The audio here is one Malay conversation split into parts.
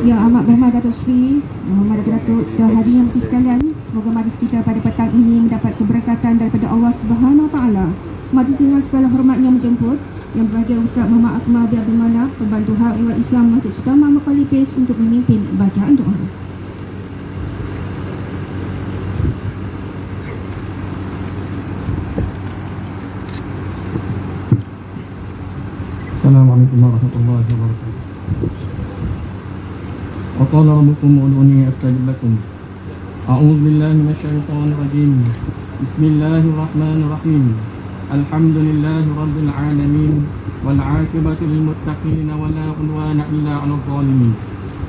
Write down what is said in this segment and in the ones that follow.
Yang amat berhormat Datuk Seri Muhammad Datuk Seri hadirin sekalian, semoga majlis kita pada petang ini mendapat keberkatan daripada Allah Subhanahu Wa Taala. Majlis dengan segala hormatnya menjemput Yang Berbahagia Ustaz Muhammad Akmal bin Abdul Manaf, Pembantu Hal Ehwal Islam Masjid Sultan Mahmud Khalifah untuk memimpin bacaan doa. Assalamualaikum warahmatullahi wabarakatuh. Wa qala rabbukum ud'uni astajib lakum. A'udzu billahi minasyaitonir rajim. Bismillahirrahmanirrahim. Alhamdulillahi rabbil alamin wal 'aqibatu lil muttaqin wa la 'udwana illa 'alal zalimin.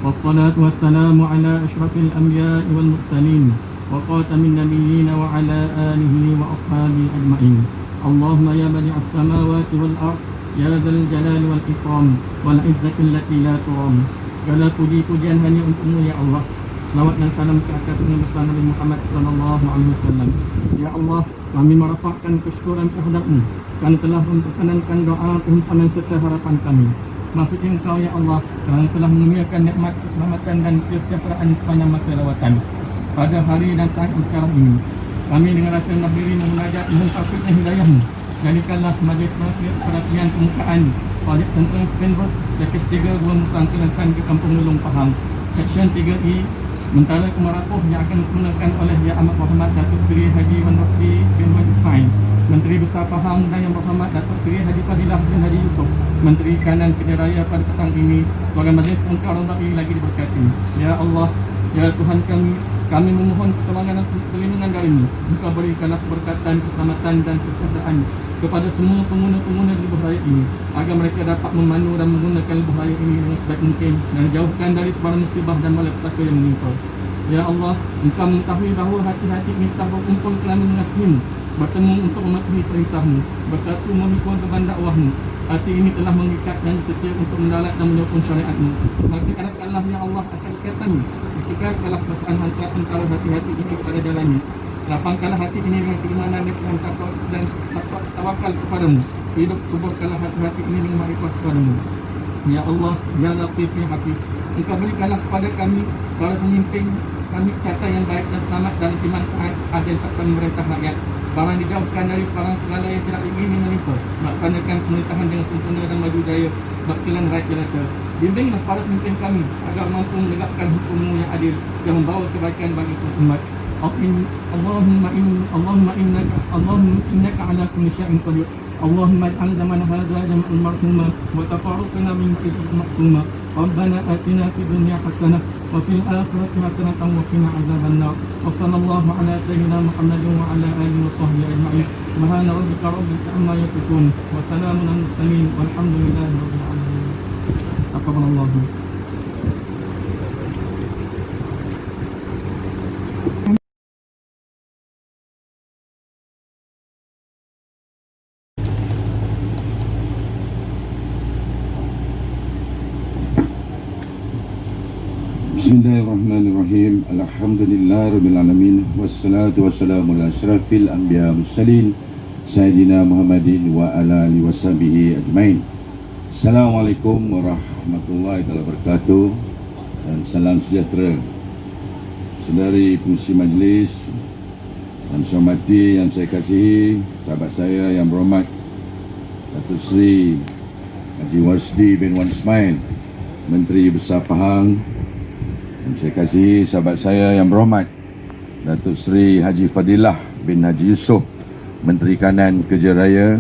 Wassalatu wassalamu ala asyrafil anbiya'i wal mursalin wa khatamin nabiyyin wa ala alihi wa ashabihi ajma'in. Allahumma ya badi'as samawati wal ardh ya dzal jalali wal ikram wal izzati allati la turam. Segala puji-pujian hanya untukmu ya Allah. Selawat dan salam ke atas besar Nabi Muhammad sallallahu alaihi wasallam. Ya Allah, kami merapatkan kesyukuran terhadap-Mu kerana telah memperkenankan doa permohonan serta harapan kami. Maksudnya Engkau ya Allah kerana telah menurunkan nikmat keselamatan dan kesejahteraan sepanjang masa lawatan. Pada hari dan saat yang sekarang ini, kami dengan rasa rendah diri memunajat mengungkapkan hidayah-Mu. Jadikanlah majlis perasmian pembukaan projek Central Springbok Package 3 Gua Musang Kelantan ke Kampung Lulung Pahang Seksyen 3E Mentara Kemarapuh yang akan disemenangkan oleh Yang Amat Berhormat Datuk Seri Haji Wan Rosli bin Wan Ismail, Menteri Besar Pahang, dan Yang Berhormat Datuk Seri Haji Fadilah bin Haji Yusof, Menteri Kanan Pilihan Raya pada petang ini. Semoga majlis Engkau Radai lagi diberkati. Ya Allah, ya Tuhan kami memohon pertolongan dan perlindungan dari-Mu. Engkau berikanlah keberkatan, keselamatan dan kesejahteraan kepada semua pengguna-pengguna di bahaya ini, agar mereka dapat memandu dan menggunakan bahaya ini dengan sebaik mungkin dan jauhkan dari sebarang musibah dan malapetaka yang menimpa. Ya Allah, Engkau mengetahui bahawa hati-hati ini telah berkumpul kerana mengasihi-Mu, bertemu untuk mematuhi perintah-Mu, bersatu memikul beban dakwah-Mu. Hati ini telah mengikat dan setia untuk mendalat dan menyokong syariat-Mu. Maka harapkanlah ya Allah akan ikatan-Mu. Ikatkanlah perasaan antara hati-hati ini pada jalannya. Lapangkanlah hati ini dengan keimanan dan tawakal kepada-Mu. Hidup suburkanlah hati-hati ini dengan makrifat kepada-Mu. Ya Allah, ya Latif, ya Hafiz, Engkau berikanlah kepada kami, para pemimpin kami, kesihatan yang baik dan selamat dalam iman adil serta memerintah rakyat. Barang dijauhkan dari sebarang segala yang tidak ingin menimpa. Laksanakan pemerintahan dengan sempurna dan maju jaya bagi sekalian rakyat jelata. Bimbinglah para pemimpin kami agar mampu menegakkan hukum-Mu yang adil yang membawa kebaikan bagi umat. Allahumma innaka ala kulli syai'in qadir. Allahumma ij'al zamana hadza jam'an marhuma wa tafarruqana min kulli maqsuma. Rabbana atina fid dunya hasanah wa fil akhirati hasanatan wa qina adzabannar. Wa sallallahu ala sayyidina Muhammadin wa ala alihi wa sahbihi ajma'in. Subhana rabbika rabbil izzati amma yasifun wa salamun alal mursalin walhamdulillahi rabbil alamin. Aqballallahu. Bismillahirrahmanirrahim. Alhamdulillahirrabbilalamin. Wassalatu wassalamu ala asyrafil anbiya mursalin Sayyidina Muhammadin wa ala alihi washabihi ajmain. Assalamualaikum warahmatullahi wabarakatuh. Dan salam sejahtera. Saudari pengurusi majlis yang saya hormati, yang saya kasihi, sahabat saya yang berhormat Datuk Seri Haji Warsdi bin Wan Ismail, Menteri Besar Pahang. Yang saya kasihi sahabat saya yang berhormat Datuk Seri Haji Fadilah bin Haji Yusof, Menteri Kanan Kerja Raya.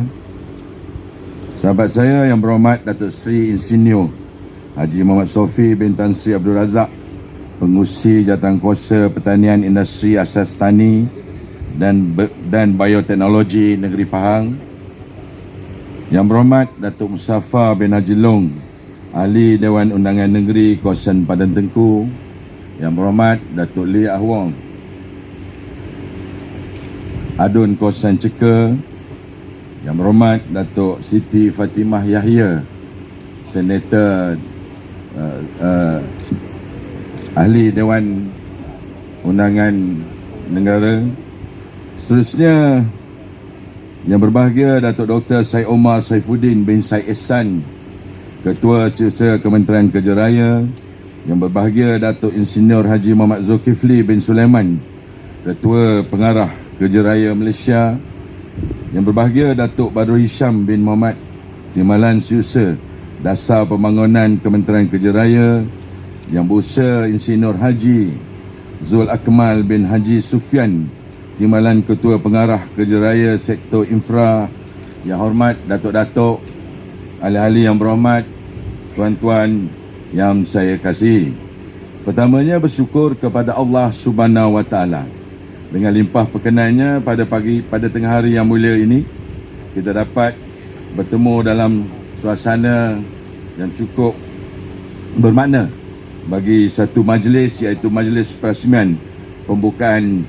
Sahabat saya yang berhormat Datuk Seri Insinyur Haji Muhammad Sofi bin Tan Sri Abdul Razak, Pengurusi Jawatankuasa Pertanian Industri Asas Tani dan Bioteknologi Negeri Pahang. Yang berhormat Datuk Mustafa bin Haji Long, Ahli Dewan Undangan Negeri Kawasan Padan Tengku. Yang berhormat Datuk Lee Ah Wong, Adun Kawasan Ceka. Yang berhormat Datuk Siti Fatimah Yahya, Senator Ahli Dewan Undangan Negara. Seterusnya, yang berbahagia Datuk Dr. Syed Omar Saifuddin bin Syed Ehsan, Ketua Setiausaha Kementerian Kerja Raya. Yang berbahagia Datuk Insinyur Haji Muhammad Zulkifli bin Sulaiman, Ketua Pengarah Kerja Raya Malaysia. Yang berbahagia Datuk Badrul Hisham bin Muhammad, Timbalan Setiausaha Dasar Pembangunan Kementerian Kerja Raya. Yang berusaha Insinyur Haji Zul Akmal bin Haji Sufyan, Timbalan Ketua Pengarah Kerja Raya Sektor Infra. Yang hormat Datuk-Datuk, ahli-ahli yang berhormat, tuan-tuan yang saya kasihi. Pertamanya bersyukur kepada Allah Subhanahu Wa Taala dengan limpah perkenannya pada tengah hari yang mulia ini kita dapat bertemu dalam suasana yang cukup bermakna bagi satu majlis, iaitu majlis perasmian pembukaan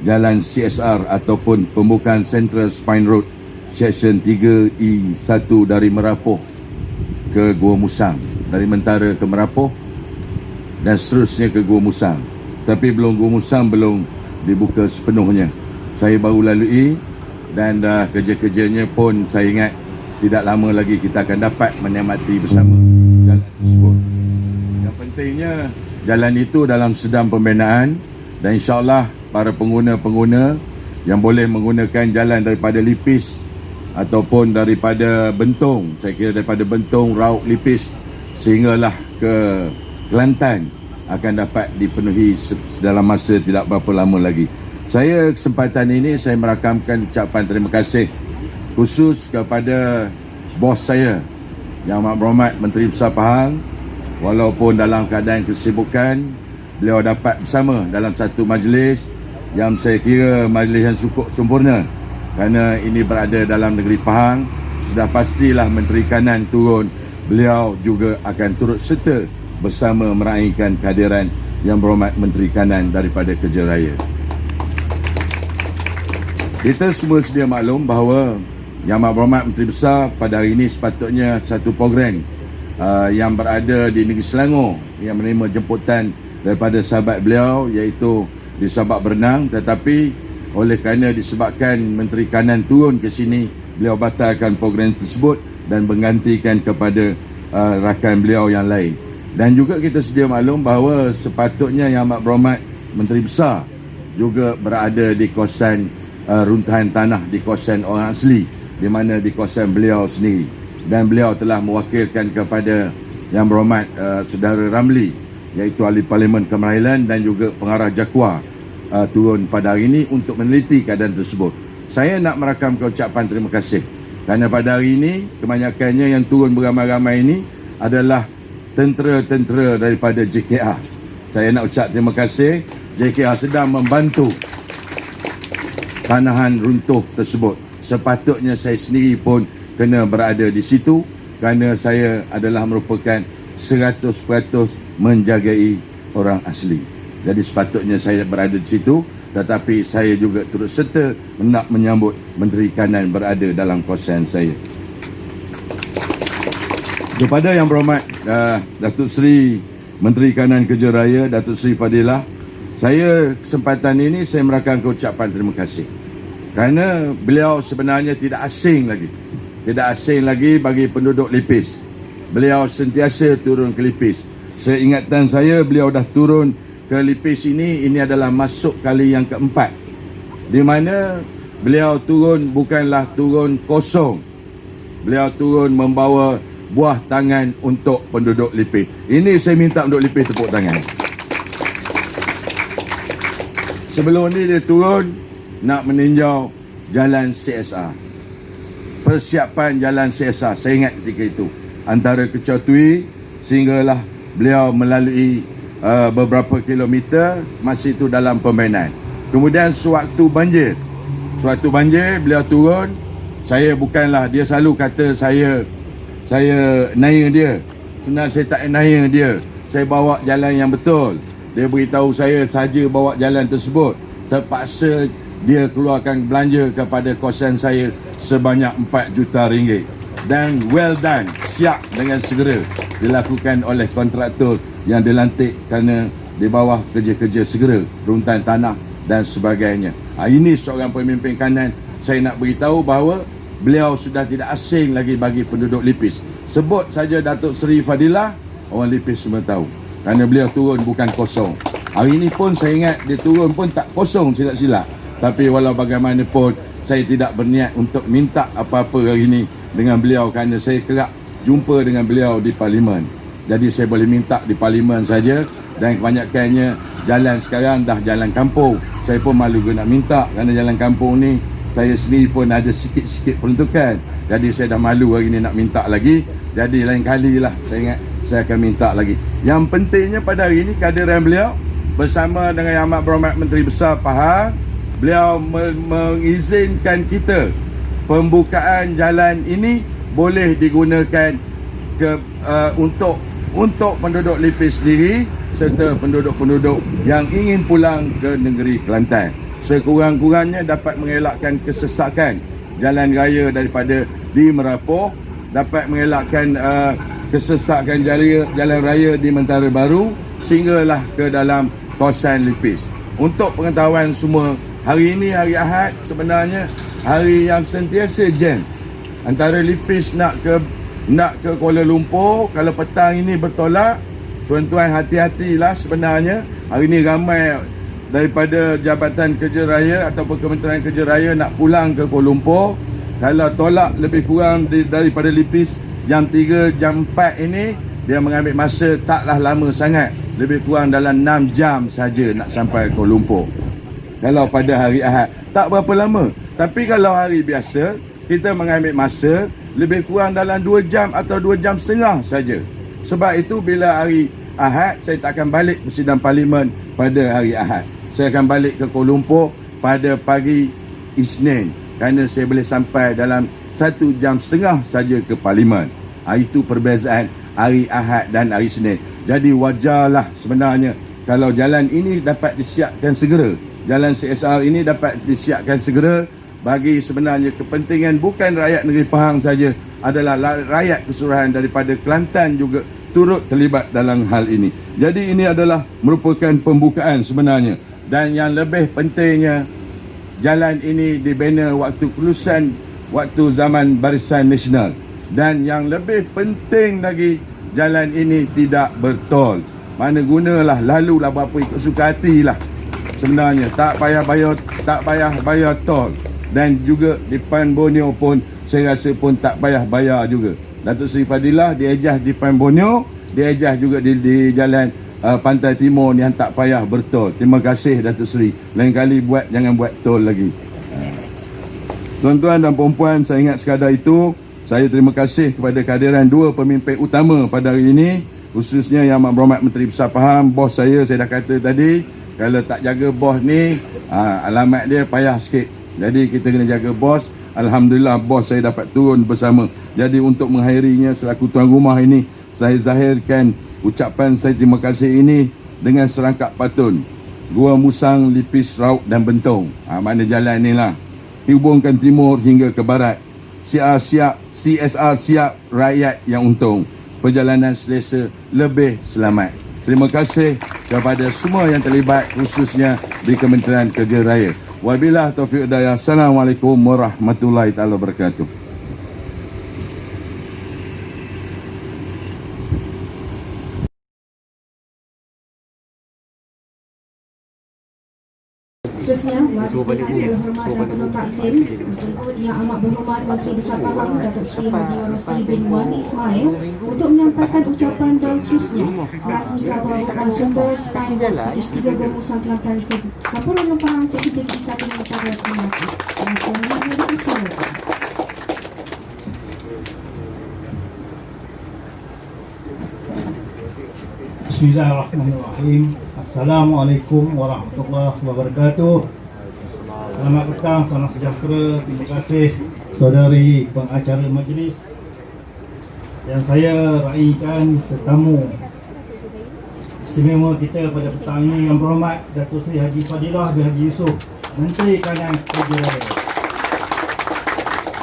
jalan CSR ataupun pembukaan Central Spine Road Seksyen 3E1 dari Merapoh ke Gua Musang, dari Mentara ke Merapoh dan seterusnya ke Gua Musang. Tapi Gua Musang belum dibuka sepenuhnya. Saya baru lalui dan kerja-kerjanya pun saya ingat tidak lama lagi kita akan dapat menikmati bersama jalan tersebut. Yang pentingnya jalan itu dalam sedang pembinaan dan insya-Allah para pengguna-pengguna yang boleh menggunakan jalan daripada Lipis ataupun daripada Bentong, saya kira daripada Bentong, Rauk, Lipis sehinggalah ke Kelantan akan dapat dipenuhi dalam masa tidak berapa lama lagi. Saya kesempatan ini saya merakamkan ucapan terima kasih khusus kepada bos saya Yang Amat Berhormat Menteri Besar Pahang. Walaupun dalam keadaan kesibukan, beliau dapat bersama dalam satu majlis yang saya kira majlis yang cukup sempurna, kerana ini berada dalam negeri Pahang. Sudah pastilah Menteri Kanan turun, beliau juga akan turut serta bersama meraihkan kehadiran Yang Berhormat Menteri Kanan daripada Kerja Raya. Kita semua sedia maklum bahawa Yang Amat Berhormat Menteri Besar pada hari ini sepatutnya satu program yang berada di negeri Selangor yang menerima jemputan daripada sahabat beliau, iaitu di Sabak Bernang, tetapi oleh kerana disebabkan Menteri Kanan turun ke sini, beliau batalkan program tersebut dan menggantikan kepada rakan beliau yang lain. Dan juga kita sedia maklum bahawa sepatutnya Yang Amat Berhormat Menteri Besar juga berada di kawasan runtuhan tanah di kawasan orang asli, di mana di kawasan beliau sendiri. Dan beliau telah mewakilkan kepada Yang Berhormat Saudara Ramli, iaitu Ahli Parlimen Kemerahilan dan juga Pengarah Jakwa turun pada hari ini untuk meneliti keadaan tersebut. Saya nak merakamkan ucapan terima kasih kerana pada hari ini kebanyakannya yang turun beramai-ramai ini adalah tentera-tentera daripada JKR. Saya nak ucap terima kasih. JKR sedang membantu tanahan runtuh tersebut. Sepatutnya saya sendiri pun kena berada di situ kerana saya adalah merupakan 100% menjagai orang asli. Jadi sepatutnya saya berada di situ, tetapi saya juga turut serta nak menyambut Menteri Kanan berada dalam kawasan saya. Kepada Yang Berhormat Datuk Seri Menteri Kanan Kerja Raya Datuk Seri Fadilah. Saya kesempatan ini saya merakamkan ucapan terima kasih. Kerana beliau sebenarnya tidak asing lagi. Tidak asing lagi bagi penduduk Lipis. Beliau sentiasa turun ke Lipis. Seingatan saya beliau dah turun ke Lipis ini adalah masuk kali yang keempat. Di mana beliau turun bukanlah turun kosong. Beliau turun membawa buah tangan untuk penduduk Lipis. Ini saya minta penduduk Lipis tepuk tangan. Sebelum ni dia turun nak meninjau jalan CSR. Persiapan jalan CSR, saya ingat ketika itu. Antara Kecau Tui sehinggalah beliau melalui beberapa kilometer, masih itu dalam pembinaan. Kemudian sewaktu banjir beliau turun. Saya bukanlah, dia selalu kata saya naya dia. Sebenarnya saya tak naya dia. Saya bawa jalan yang betul. Dia beritahu saya saja bawa jalan tersebut. Terpaksa dia keluarkan belanja kepada kosan saya sebanyak 4 juta ringgit. Dan well done, siap dengan segera dilakukan oleh kontraktor yang dilantik kerana di bawah kerja-kerja segera, runtuhan tanah dan sebagainya. Ini seorang pemimpin kanan. Saya nak beritahu bahawa beliau sudah tidak asing lagi bagi penduduk Lipis. Sebut saja Datuk Seri Fadilah, orang Lipis semua tahu. Kerana beliau turun bukan kosong. Hari ini pun saya ingat dia turun pun tak kosong silap-silap. Tapi walau bagaimanapun, saya tidak berniat untuk minta apa-apa hari ini dengan beliau kerana saya kerap jumpa dengan beliau di Parlimen. Jadi saya boleh minta di Parlimen saja. Dan kebanyakannya jalan sekarang dah jalan kampung. Saya pun malu nak minta kerana jalan kampung ni saya sendiri pun ada sikit-sikit peruntukan. Jadi saya dah malu hari ni nak minta lagi. Jadi lain kali lah saya ingat saya akan minta lagi. Yang pentingnya pada hari ini kehadiran beliau bersama dengan Yang Amat Berhormat Menteri Besar Pahang, beliau mengizinkan kita pembukaan jalan ini boleh digunakan untuk penduduk Lipis sendiri serta penduduk-penduduk yang ingin pulang ke negeri Kelantan. Sekurang-kurangnya dapat mengelakkan kesesakan jalan raya daripada di Merapoh, dapat mengelakkan kesesakan jalan raya di Mentara Baru sehinggalah ke dalam kawasan Lipis. Untuk pengetahuan semua, hari ini hari Ahad sebenarnya hari yang sentiasa jam. Antara Lipis nak ke Kuala Lumpur, kalau petang ini bertolak, tuan-tuan hati-hatilah sebenarnya. Hari ini ramai daripada Jabatan Kerja Raya ataupun Kementerian Kerja Raya nak pulang ke Kuala Lumpur. Kalau tolak lebih kurang daripada Lipis jam 3, jam 4 ini, dia mengambil masa taklah lama sangat. Lebih kurang dalam 6 jam saja nak sampai Kuala Lumpur. Kalau pada hari Ahad, tak berapa lama. Tapi kalau hari biasa, kita mengambil masa lebih kurang dalam 2 jam atau 2 jam setengah saja. Sebab itu bila hari Ahad, saya tak akan balik ke sidang Parlimen pada hari Ahad. Saya akan balik ke Kuala Lumpur pada pagi Isnin. Kerana saya boleh sampai dalam 1 jam setengah saja ke Parlimen. Itu perbezaan hari Ahad dan hari Isnin. Jadi wajarlah sebenarnya kalau jalan ini dapat disiapkan segera. Jalan CSR ini dapat disiapkan segera bagi sebenarnya kepentingan bukan rakyat negeri Pahang saja, adalah rakyat keseluruhan daripada Kelantan juga turut terlibat dalam hal ini. Jadi ini adalah merupakan pembukaan sebenarnya. Dan yang lebih pentingnya, jalan ini dibina waktu kelulusan waktu zaman Barisan Nasional. Dan yang lebih penting lagi, jalan ini tidak bertol. Mana gunalah, lalulah berapa ikut suka hatilah. Sebenarnya tak payah bayar tol. Dan juga di Pan Borneo pun saya rasa pun tak payah bayar juga. Datuk Seri Fadilah diejah di Pan Borneo, diejah juga di jalan Pantai Timur yang tak payah bertol. Terima kasih Datuk Seri. Lain kali jangan buat tol lagi. Tuan-tuan dan puan-puan, saya ingat sekadar itu. Saya terima kasih kepada kehadiran 2 pemimpin utama pada hari ini, khususnya Yang Amat Berhormat Menteri Besar Pahang, bos saya dah kata tadi, kalau tak jaga bos ni, alamat dia payah sikit. Jadi kita kena jaga bos. Alhamdulillah bos saya dapat turun bersama. Jadi untuk mengakhirinya selaku tuan rumah ini, saya zahirkan ucapan saya terima kasih ini dengan serangkap patun. Gua Musang, Lipis, Rauk dan Bentong. Mana jalan ni lah. Hubungkan timur hingga ke barat. CSR siap, rakyat yang untung. Perjalanan selesa, lebih selamat. Terima kasih kepada semua yang terlibat, khususnya di Kementerian Kerja Raya. Wabillahi taufiq hidayah. Assalamualaikum warahmatullahi taala wabarakatuh. Seterusnya, majlis dengan segala hormat dan penuh takzim untuk Yang Amat Berhormat Menteri Besar Pahang Datuk Seri Haji Rosli bin Wan Ismail untuk menyampaikan ucapan dan seterusnya merasmikan pembukaan sumber Spine Road Package 3 Gomusan Kelantan ke Laporan Lempang Cik Kita Kisah dengan cara Kelantan. Dan selanjutnya dipersilakan. Bismillahirrahmanirrahim. Assalamualaikum warahmatullahi wabarakatuh. Selamat petang, salam sejahtera. Terima kasih saudari pengacara majlis yang saya raikan tetamu istimewa kita pada petang ini, Yang Berhormat Datuk Seri Haji Fadilah bin Haji Yusof, Menteri Kanan Kerja Raya.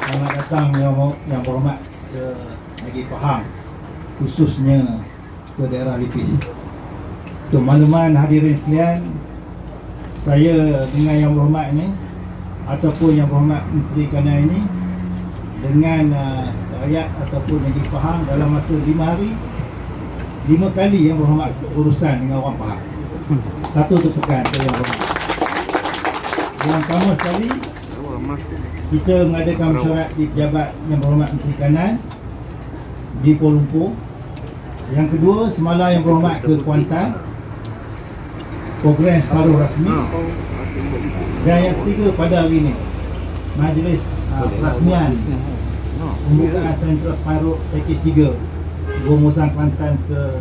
Selamat datang Yang Berhormat ke Negeri Pahang, khususnya ke daerah Lipis. Untuk makluman hadirin sekalian, saya dengan Yang Berhormat ini ataupun Yang Berhormat Menteri Kanan ini dengan rakyat ataupun Negeri Pahang dalam masa 5 hari 5 kali Yang Berhormat urusan dengan orang Pahang. Satu tepukan ke Yang Berhormat. Yang pertama sekali, kita mengadakan mesyuarat di pejabat Yang Berhormat Menteri Kanan di Kuala Lumpur. Yang kedua, semalam Yang Berhormat ke Kuantan, program separuh rasmi. Dan yang ketiga, pada hari ini majlis perasmian pembukaan sentra separuh Package 3 Gomusan Kelantan ke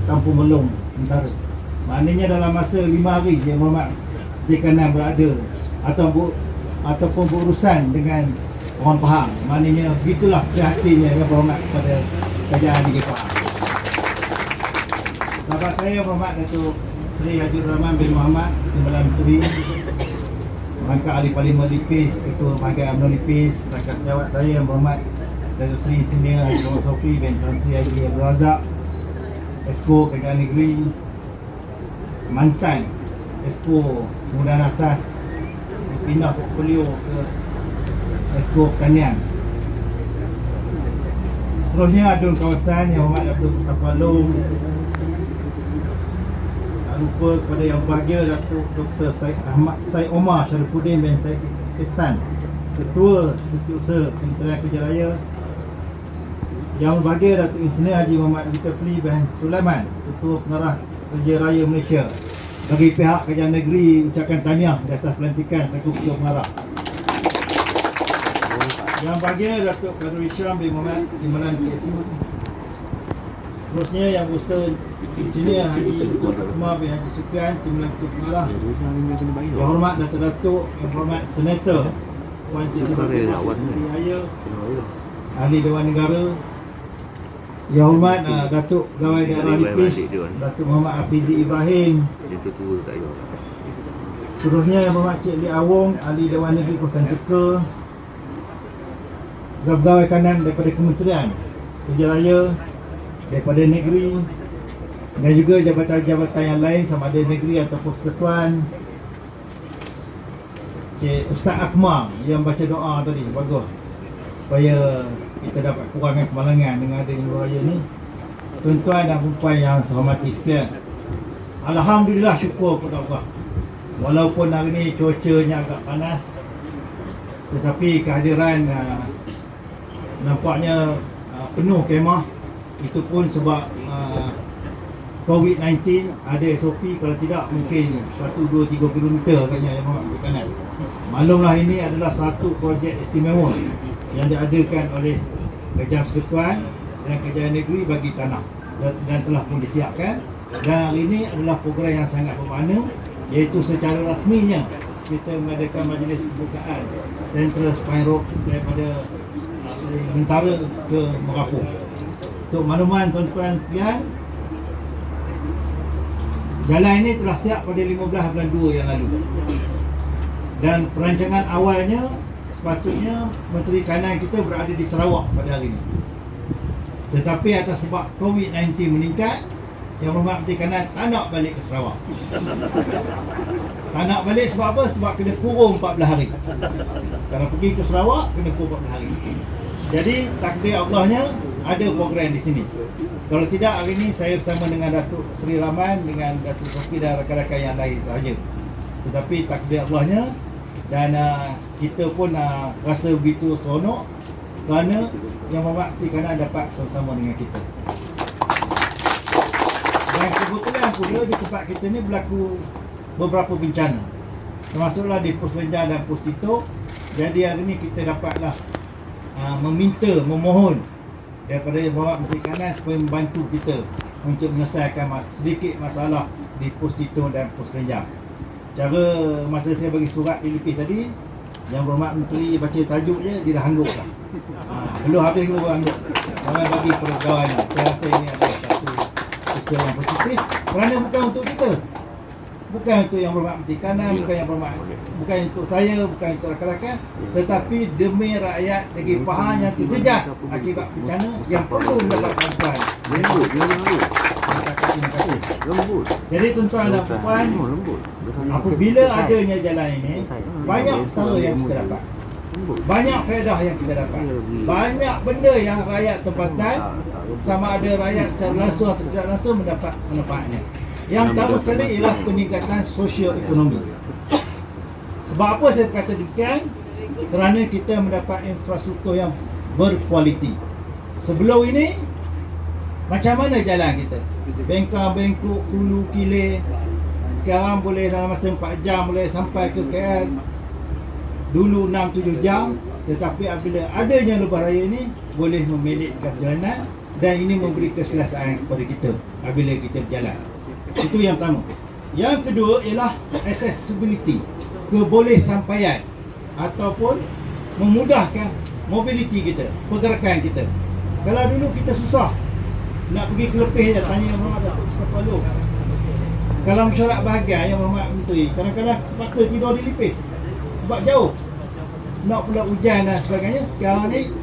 Kampung Melong Utara. Maknanya dalam masa 5 hari Yang Berhormat Menteri Kanan berada ataupun berurusan dengan orang Pahang. Maknanya begitulah perhatiannya Yang Berhormat pada kerajaan Negeri Pahang. Sahabat saya Yang Berhormat Datuk Seri Haji Rahman bin Muhammad, Timbalan Menteri, Rangka Ahli Parlimen Lipis, Ketua Bahagian UMNO Lipis, rakan sejawat saya Yang Berhormat Datuk Seri Senior Haji Muhammad Sofi bin Tan Sri Haji Abdul Razak, Esko Kerajaan Negeri, mantan Esko Penggunaan Asas, pindah portfolio ke Esko Pertanian. Seterusnya adun kawasan Yang Berhormat Datuk Mustafa Long, lupa kepada yang bahagia Datuk Dr. Syed Omar Sharifuddin bin Syed Ehsan, Ketua Setiausaha Kementerian Kerja Raya. Yang berbahagia Datuk Engineer Haji Muhammad Zulkifli bin Sulaiman, Ketua Pengarah Kerja Raya Malaysia. Bagi pihak Kerajaan Negeri, ucapkan tahniah di atas pelantikan selaku Ketua Pengarah. Yang berbahagia Datuk Kadri Syam bin Muhammad Timbalan PSU. Seterusnya yang berusaha di sini Haji Umar bin Haji Sufian, Timbalan Ketua Pengarah. Yang hormat Datuk Yang hormat Senator Puan Siti Raya, Ahli Dewan Negara. Yang hormat Datuk Pegawai Daerah Lipis, Datuk Muhammad Hafizi Ibrahim. Seterusnya Yang hormat Cik Lee Awong, Ahli Dewan Negeri Kawasan Teka. Pegawai kanan daripada Kementerian Kerja Raya, daripada negeri, dan juga jabatan-jabatan yang lain sama ada negeri ataupun persekutuan. Cik Ustaz Akmal yang baca doa tadi, bagus, supaya kita dapat kurangkan kemalangan dengan adanya raya ni. Tuan-tuan dan puan yang saya hormati sekalian, alhamdulillah, syukur kepada Allah. Walaupun hari ni cuacanya agak panas, tetapi kehadiran nampaknya penuh kemah. Itu pun sebab COVID-19 ada SOP, kalau tidak mungkin 1, 2, 3 km agaknya Yang Berhormat Kanan. Maklumlah ini adalah satu projek istimewa yang diadakan oleh Kerajaan Persekutuan dan Kerajaan Negeri bagi tanah dan telah pun disiapkan. Dan hari ini adalah program yang sangat bermakna, iaitu secara rasminya kita mengadakan majlis pembukaan Central Spine Road daripada Mentara ke Merapu. Untuk makluman tuan-tuan sekalian, jalan ini telah siap pada 15 bulan 2 yang lalu. Dan perancangan awalnya sepatutnya Menteri Kanan kita berada di Sarawak pada hari ini. Tetapi atas sebab COVID-19 meningkat, Yang Berhormat Menteri Kanan tak nak balik ke Sarawak. Tak nak balik sebab apa? Sebab kena kurung 14 hari. Kalau pergi ke Sarawak, kena kurung 14 hari. Jadi takdir Allahnya ada program di sini. Kalau tidak, hari ini saya bersama dengan Datuk Seri Rahman, dengan Datuk Sofi dan rakan-rakan yang lain sahaja. Tetapi takdir Allahnya, dan kita pun rasa begitu seronok kerana Yang Berhormat Menteri Kanan dapat bersama dengan kita. Dan kebetulan pula di tempat kita ni berlaku beberapa bencana, termasuklah di Pos Lenjah dan Pos Tito. Jadi hari ni kita dapatlah memohon daripada Yang Berhormat Menteri Kanan supaya membantu kita untuk menyelesaikan sedikit masalah di Pos Tito dan Pos Lenjah. Cara masa saya bagi surat dilipis tadi, Yang Berhormat Menteri baca tajuk je, dia dah hangguk dah. Belum habis belum hangguk. Orang bagi pegawai ni. Saya rasa ini adalah satu usaha yang positif kerana bukan untuk kita. Bukan untuk Yang Berhormat Menteri Kanan, bukan untuk saya, bukan untuk rakan-rakan, tetapi demi rakyat negeri Pahang yang terjejas akibat bencana yang perlu mendapat bantuan. Terima kasih. Jadi tuan-tuan dan puan, apabila adanya jalan ini, banyak perkara yang kita dapat. Banyak faedah yang kita dapat. Banyak benda yang rakyat tempatan, sama ada rakyat secara langsung atau tidak langsung, mendapat manfaatnya. Yang pertama sekali ialah peningkatan sosio-ekonomi. Sebab apa saya kata demikian? Kerana kita mendapat infrastruktur yang berkualiti. Sebelum ini, macam mana jalan kita? Bengkang, bengkok, hulu, kilir. Sekarang boleh dalam masa 4 jam boleh sampai ke KL. Dulu 6-7 jam. Tetapi apabila adanya lebuh raya ini, boleh memelitkan perjalanan, dan ini memberi keselesaan kepada kita apabila kita berjalan. Itu yang pertama. Yang kedua ialah accessibility, kebolehsampaian ataupun memudahkan mobiliti kita, pergerakan kita. Kalau dulu kita susah nak pergi ke Lepih je, tanya Yang Berhormat Datuk Kepala. Kalau mesyuarat bahagian Yang Berhormat Menteri, kadang-kadang terpaksa tidur di Lepih sebab jauh. Nak pula hujan dan sebagainya. Sekarang ni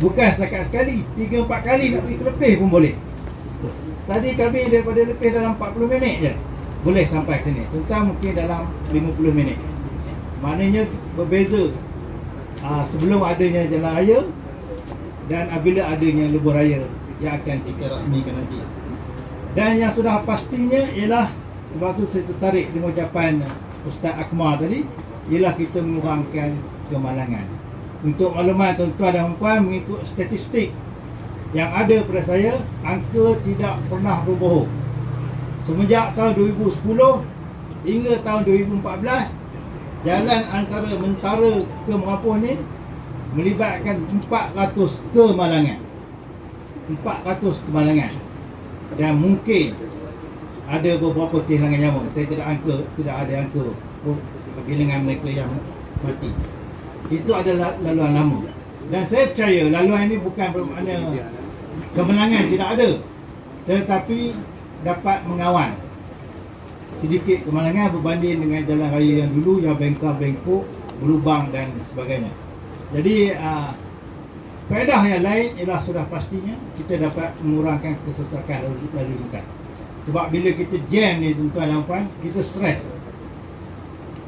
bukan setakat sekali, 3-4 kali nak pergi ke Lepih pun boleh. Tadi kami daripada Lepih dalam 40 minit je boleh sampai ke sini. Tentang mungkin dalam 50 minit. Maknanya berbeza sebelum adanya jalan raya dan apabila adanya lebuh raya yang akan kita rasmikan nanti. Dan yang sudah pastinya ialah, sebab tu saya tertarik dengan ucapan Ustaz Akmal tadi, ialah kita mengurangkan kemalangan. Untuk makluman tuan-tuan dan puan, mengikut statistik yang ada pada saya, angka tidak pernah berbohong. Semenjak tahun 2010 hingga tahun 2014, jalan antara Mentara ke Merapoh ni melibatkan 400 kemalangan. 400 kemalangan. Dan mungkin ada beberapa kehilangan nyawa. Saya tidak ada angka bilangan mereka yang mati. Itu adalah laluan lama. Dan saya percaya laluan ini bukan bermakna kemalangan tidak ada, tetapi dapat mengawal sedikit kemalangan berbanding dengan jalan raya yang dulu yang bengkok, berlubang dan sebagainya. Jadi faedah yang lain ialah sudah pastinya kita dapat mengurangkan kesesakan lalu lintas. Sebab bila kita jam ni tuan-tuan dan puan, kita stres.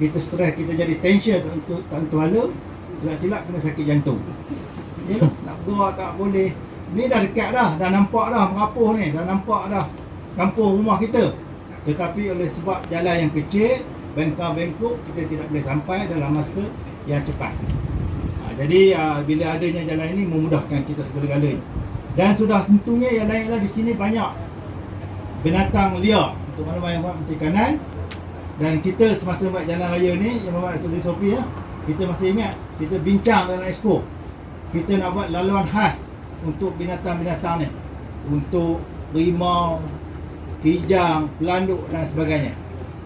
Kita jadi tension untuk tentu hala, silap-silap kena sakit jantung. Ya, nak bergerak tak boleh. Ni dah dekat dah nampak dah Merapoh ni, dah nampak dah kampung rumah kita. Tetapi oleh sebab jalan yang kecil, bengkok, kita tidak boleh sampai dalam masa yang cepat. Jadi bila adanya jalan ini memudahkan kita segala-galanya. Dan sudah tentunya yang lain adalah di sini banyak binatang liar. Untuk makluman Yang Berhormat Menteri Kanan, dan kita semasa buat jalan raya ni, Yang Berhormat Datuk Seri Sofi, kita masih ingat kita bincang dalam expo, kita nak buat laluan khas untuk binatang-binatang ni, untuk rimau, kijang, pelanduk dan sebagainya.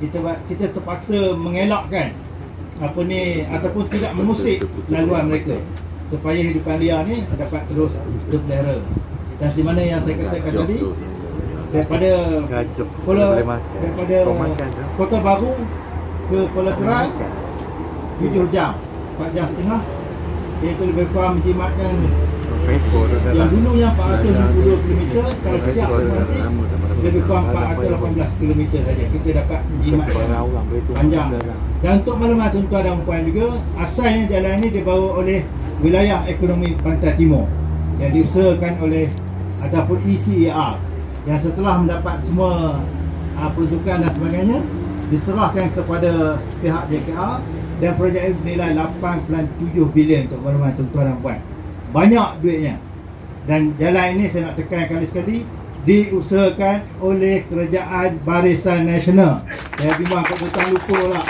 Kita terpaksa mengelakkan ataupun tidak mengusik laluan mereka supaya hidupan liar ni dapat terus terpelihara. Dan di mana yang saya katakan tadi, daripada Kota Baru ke Kuala Terang 7 jam, 4 jam setengah, iaitu lebih kurang menjimatkan Yang dulu yang 460 km, kalau siap nanti lebih kurang 418 km saja kita dapat menjimat panjang. Dan untuk maklumat tuan-tuan dan puan juga, asalnya jalan ini dibawa oleh Wilayah Ekonomi Pantai Timur yang diusahakan oleh ataupun ECAR, yang setelah mendapat semua peruntukan dan sebagainya diserahkan kepada pihak JKR, dan projek ini bernilai 8.7 bilion untuk maklumat tuan-tuan dan puan. Banyak duitnya. Dan jalan ini saya nak tekankan sekali diusahakan oleh Kerajaan Barisan Nasional. Saya bimbang kau betul lupa lah.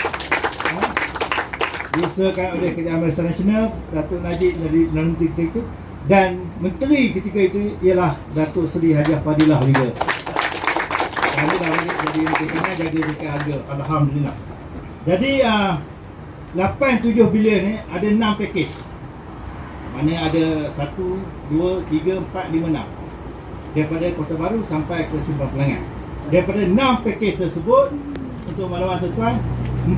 Diusahakan oleh Kerajaan Barisan Nasional, Datuk Najib jadi menteri ketika itu, dan menteri ketika itu ialah Datuk Seri Hajah Fadilah juga. Kami dah jadi menteri kena jadi dekat harga, alhamdulillah. Jadi 8-7 bilion ni ada 6 pakej. Mana ada 1, 2, 3, 4, 5, 6. Daripada Kota Baru sampai ke Simpang Pelangan. Daripada 6 pakej tersebut, untuk maklumat tuan-tuan,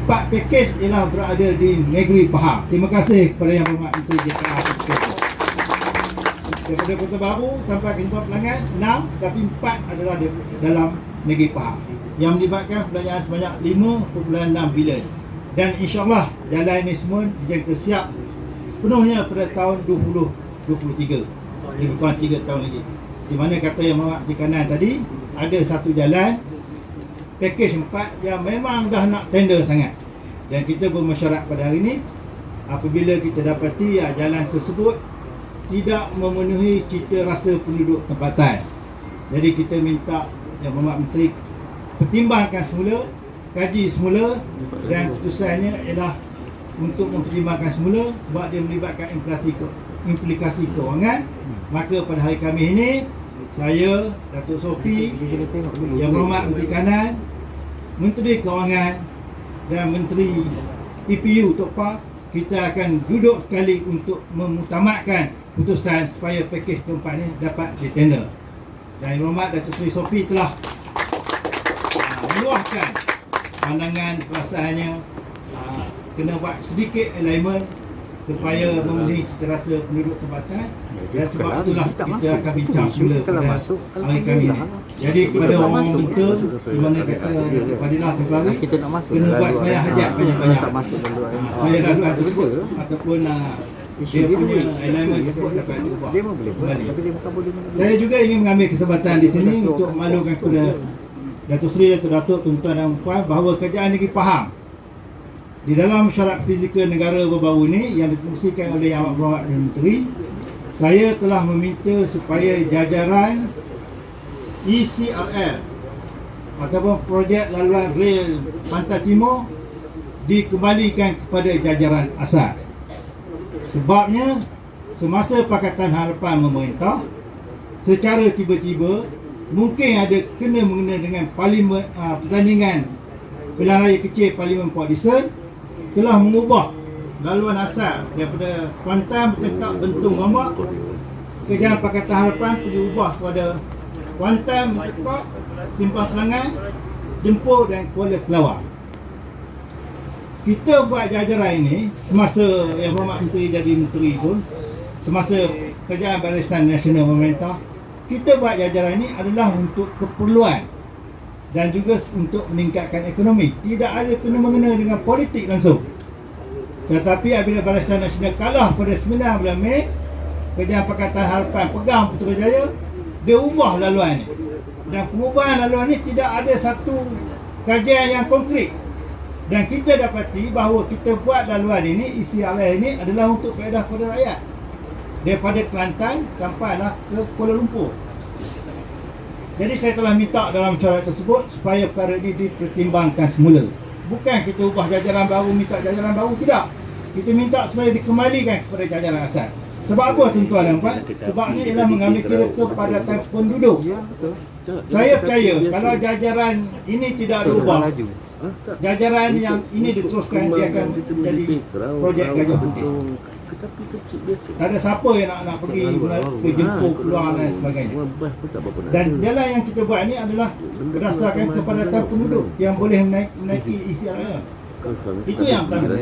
4 pakej ialah berada di Negeri Pahang. Terima kasih kepada Yang Berhormat Menteri JKR. Daripada Kota Baru sampai ke Simpang Pelangan 6, tapi 4 adalah dalam Negeri Pahang, yang melibatkan perbelanjaan sebanyak 5.6 bilion. Dan insyaAllah jalan ini semua dijangka siap sepenuhnya pada tahun 2023, lebih kurang 3 tahun lagi. Di mana kata Yang Berhormat Menteri Kanan tadi, ada satu jalan pakej 4 yang memang dah nak tender sangat. Dan kita bermesyuarat pada hari ini, apabila kita dapati jalan tersebut tidak memenuhi cita rasa penduduk tempatan, jadi kita minta Yang Berhormat Menteri pertimbangkan semula, kaji semula, dan keputusannya ialah untuk mempertimbangkan semula sebab dia melibatkan implikasi kewangan. Maka pada hari Khamis ini, saya, Datuk Sophie, Yang Berhormat Menteri Kanan, Menteri Kewangan dan Menteri EPU Tok Pa, kita akan duduk sekali untuk memutamatkan putusan supaya pakej keempat ini dapat ditender. Dan Yang Berhormat Datuk Seri Sophie telah meluahkan pandangan perasaannya kena buat sedikit alignment supaya memenuhi cita rasa penduduk tempatan, dan sebab itulah kita akan bincang semula pada hari Khamis ini. Jadi kepada orang bentuk di mana kata Fadilah Tempari kena buat sembahyang hajat banyak-banyak sembahyang laluan tersebut ataupun dia punya alignment tersebut dapat diubah kembali. Saya juga ingin mengambil kesempatan di sini untuk maklumkan kepada Datuk Seri Datuk tuan-tuan dan puan bahawa Kerajaan Negeri Pahang di dalam syarat fizikal negara baru-baru ini yang dikemusikan oleh Yang Berhormat Menteri, saya telah meminta supaya jajaran ECRL ataupun projek laluan rel Pantai Timur dikembalikan kepada jajaran asal. Sebabnya semasa Pakatan Harapan memerintah, secara tiba-tiba mungkin ada kena-mengena dengan parlimen, pertandingan pilihan raya kecil Parlimen Port Dickson telah mengubah laluan asal daripada Kuantan bercakap Bentung Gombak ke Jalan Pakatan Harapan pergi ubah kepada Kuantan bercakap Simpang Selangan, Jempol dan Kuala Kelawar. Kita buat jajaran ini semasa Yang Berhormat Menteri jadi menteri pun, semasa Kerajaan Barisan Nasional memerintah, kita buat jajaran ini adalah untuk keperluan dan juga untuk meningkatkan ekonomi. Tidak ada kena-mengena dengan politik langsung. Tetapi apabila Barisan Nasional kalah pada 9 bulan Mei, Kerajaan Pakatan Harapan pegang Putrajaya, dia ubah laluan ini. Dan pengubahan laluan ini tidak ada satu kajian yang konkret. Dan kita dapati bahawa kita buat laluan ini, isi alih ini adalah untuk faedah kepada rakyat. Daripada Kelantan sampailah ke Kuala Lumpur. Jadi saya telah minta dalam syarat tersebut supaya perkara ini dipertimbangkan semula. Bukan kita ubah jajaran baru, minta jajaran baru, tidak. Kita minta supaya dikembalikan kepada jajaran asal. Sebab apa tuan-tuan dan puan? Sebabnya ialah mengambil kira kepadatan penduduk. Saya percaya kalau jajaran ini tidak diubah, jajaran yang ini diteruskan, dia akan jadi projek Gajah Putih. Tak ada siapa yang nak pergi ke Jempol, Keluar dan sebagainya. Dan jalan yang kita buat ni adalah berdasarkan kepadatan penduduk yang boleh menaiki isi area. Itu yang pertama.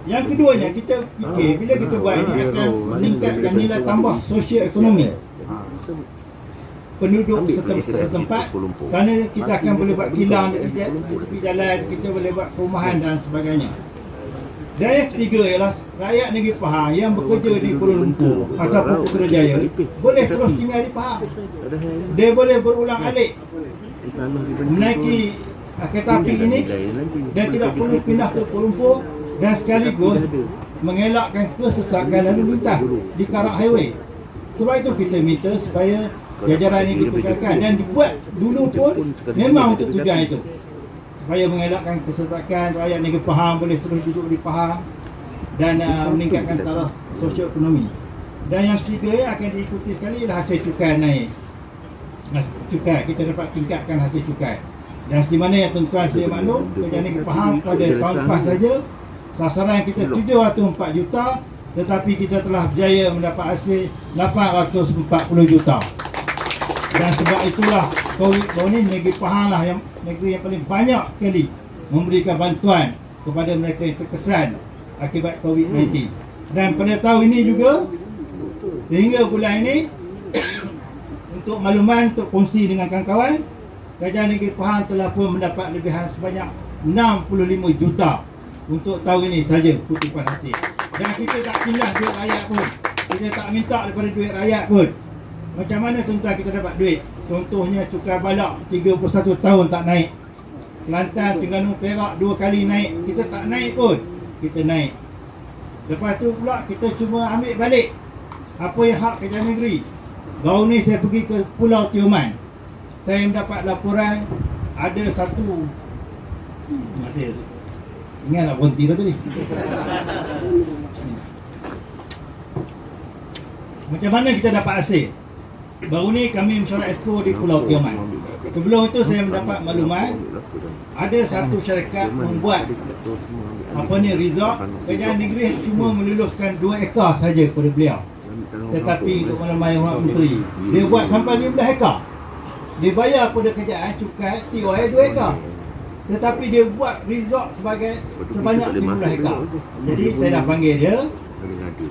Yang keduanya, kita fikir bila kita buat ini akan meningkatkan nilai tambah sosio-ekonomi penduduk setempat, kerana kita akan boleh buat kilang di tepi jalan, kita boleh buat perumahan dan sebagainya. Dan yang ketiga ialah rakyat negeri Pahang yang bekerja di Kuala Lumpur ataupun Putrajaya boleh terus tinggal di Pahang. Dia boleh berulang alik menaiki kereta api ini dan tidak perlu pindah ke Kuala Lumpur, dan sekaligus mengelakkan kesesakan lalu lintas di Karak Highway. Sebab itu kita minta supaya jajaran ini dikekalkan dan dibuat dulu pun memang untuk tujuan itu, supaya mengelakkan kesesakan rakyat negeri Pahang boleh terus duduk di Pahang dan meningkatkan taraf sosioekonomi. Dan yang ketiga akan diikuti sekali ialah hasil cukai naik. Cukai, kita dapat tingkatkan hasil cukai. Dan di mana yang tuan-tuan sedia maklum, kerajaan negeri Pahang pada tahun lepas saja sasaran kita 704 juta, tetapi kita telah berjaya mendapat hasil 840 juta. Dan sebab itulah COVID ini negeri Pahang lah yang negeri yang paling banyak kali memberikan bantuan kepada mereka yang terkesan akibat COVID-19. Dan pada tahun ini juga, sehingga bulan ini, untuk makluman, untuk kongsi dengan kawan-kawan, kerajaan negeri Pahang telah pun mendapat lebihan sebanyak 65 juta untuk tahun ini saja kutipan hasil. Dan kita tak pindah duit rakyat pun, kita tak minta daripada duit rakyat pun. Macam mana tuan-tuan kita dapat duit? Contohnya cukai balak 31 tahun tak naik. Kelantan, Terengganu, Perak 2 kali naik, kita tak naik pun. Kita naik. Lepas tu pula kita cuma ambil balik apa yang hak kerajaan negeri. Baru ni saya pergi ke Pulau Tioman. Saya mendapat laporan ada satu, masih ingat nak berhenti dah tadi. Macam mana kita dapat hasil? Baru ni kami mesyuarat exco di Pulau Tioman. Sebelum itu saya mendapat makluman ada satu syarikat membuat resort. Kerajaan negeri cuma meluluskan 2 ekar saja kepada beliau. Tetapi untuk Malam Yang Hormat Menteri, dia buat sampai 15 ekar. Dia bayar kepada kerajaan cukai TOI 2 ekar. Tetapi dia buat resort sebanyak 15 ekar. Jadi saya dah panggil dia.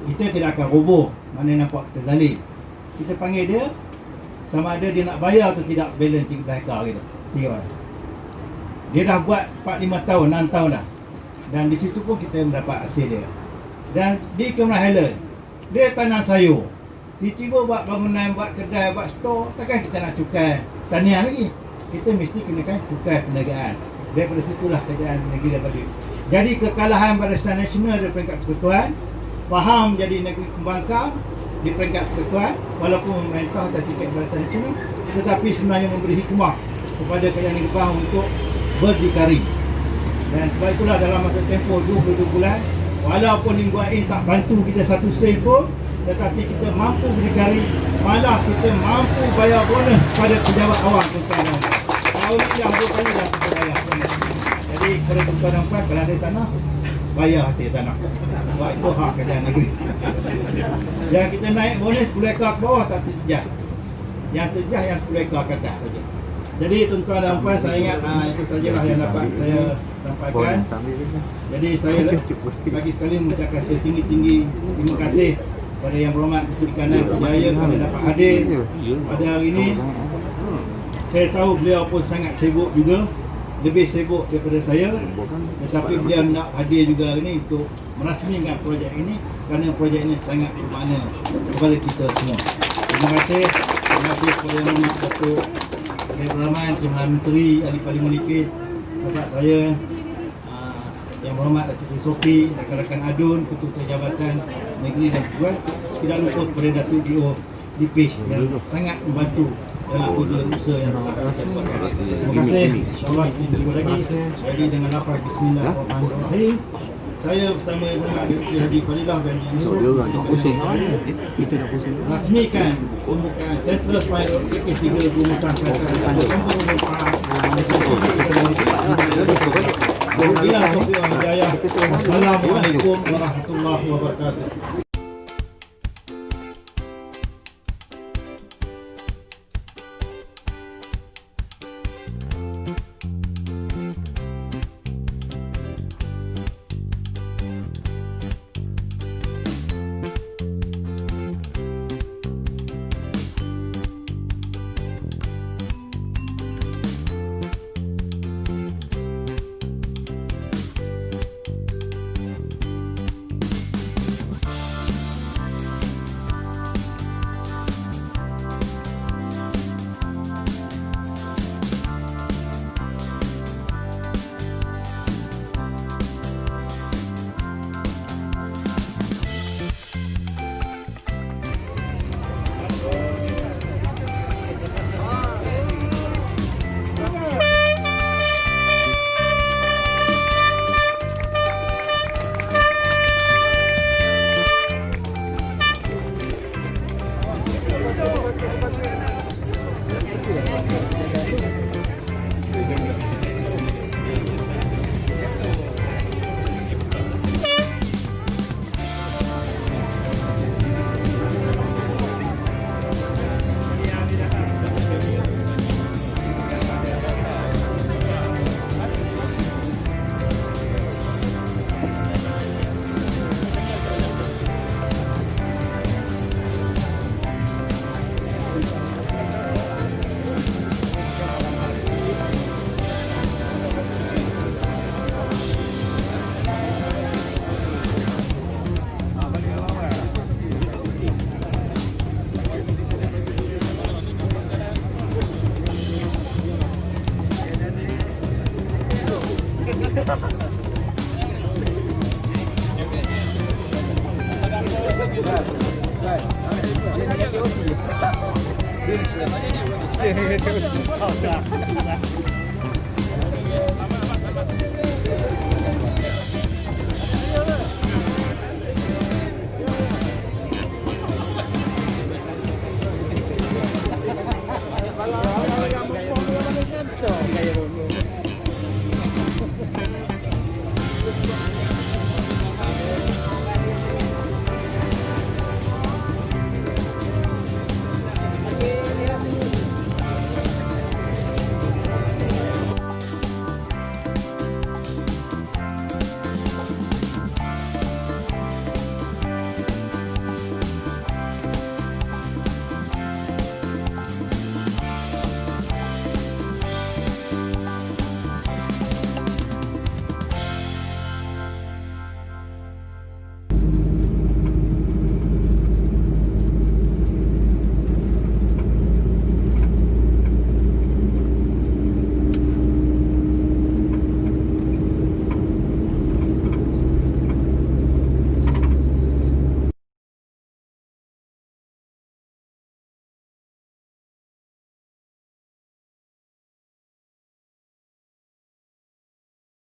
Kita tidak akan roboh mana nampak kita zalim. Kita panggil dia, sama ada dia nak bayar atau tidak balance 13 ekar gitu. Dia dah buat 4-5 tahun, 6 tahun dah. Dan di situ pun kita mendapat hasil dia. Dan di Cameron Highland, dia tanam sayur. Tiba-tiba buat bangunan, buat kedai, buat store, takkan kita nak cukai tanian lagi. Kita mesti kenakan cukai perniagaan. Daripada situlah kerajaan negeri dapat duit. Jadi kekalahan Barisan Nasional di peringkat persekutuan, Pahang menjadi negeri pembangkang di peringkat persekutuan, walaupun pemerintah tak tiket Barisan Nasional, tetapi sebenarnya memberi hikmah kepada kerajaan negeri Pahang untuk berdikari. Dan sebab itulah dalam masa tempoh 22 bulan, walaupun Lingua In tak bantu kita satu sen pun, tetapi kita mampu berdikari, malah kita mampu bayar bonus pada pejabat awam tuan-tuan. Tahun ini yang 2 kali dah kita bayar bonus. Jadi kepada tuan-tuan dan puan, kalau ada tanah, bayar hasil tanah. Sebab itu hak kerajaan negeri. Yang kita naik bonus 10 ekar ke bawah tak terjejas. Yang terjejas yang 10 ekar ke atas saja. Jadi tuan-tuan dan puan, saya ingat itu sajalah yang dapat saya sampaikan. Jadi saya lagi sekali mengucapkan setinggi-tinggi terima kasih pada Yang Berhormat Menteri Kanan Kejaya kerana dapat hadir pada hari ini. Saya tahu beliau pun sangat sibuk juga, lebih sibuk daripada saya, tetapi beliau nak hadir juga hari ini untuk merasmikan projek ini kerana projek ini sangat bermakna kepada kita semua. Terima kasih kepada Yang Berhormat Datuk Yang Berhormat Menteri Ahli Parlimen Nipis, sahabat saya Yang Berhormat Datuk Sofi, rakan-rakan ADUN, Ketua Jabatan Negeri dan Persekutuan, tidak lupa kepada Datuk D.O. Nipis yang sangat membantu dalam usaha yang telah kita buat. Terima kasih. InsyaAllah kita jumpa lagi. Jadi dengan lafaz Bismillahirrahmanirrahim, saya bersama Yang Berhormat Dr. Hadi Fadilah dan rasmikan pembukaan Central Pilot PKS 3 Rumusan Pelaksanaan Kampung Pahang. Assalamualaikum warahmatullahi wabarakatuh. 好的。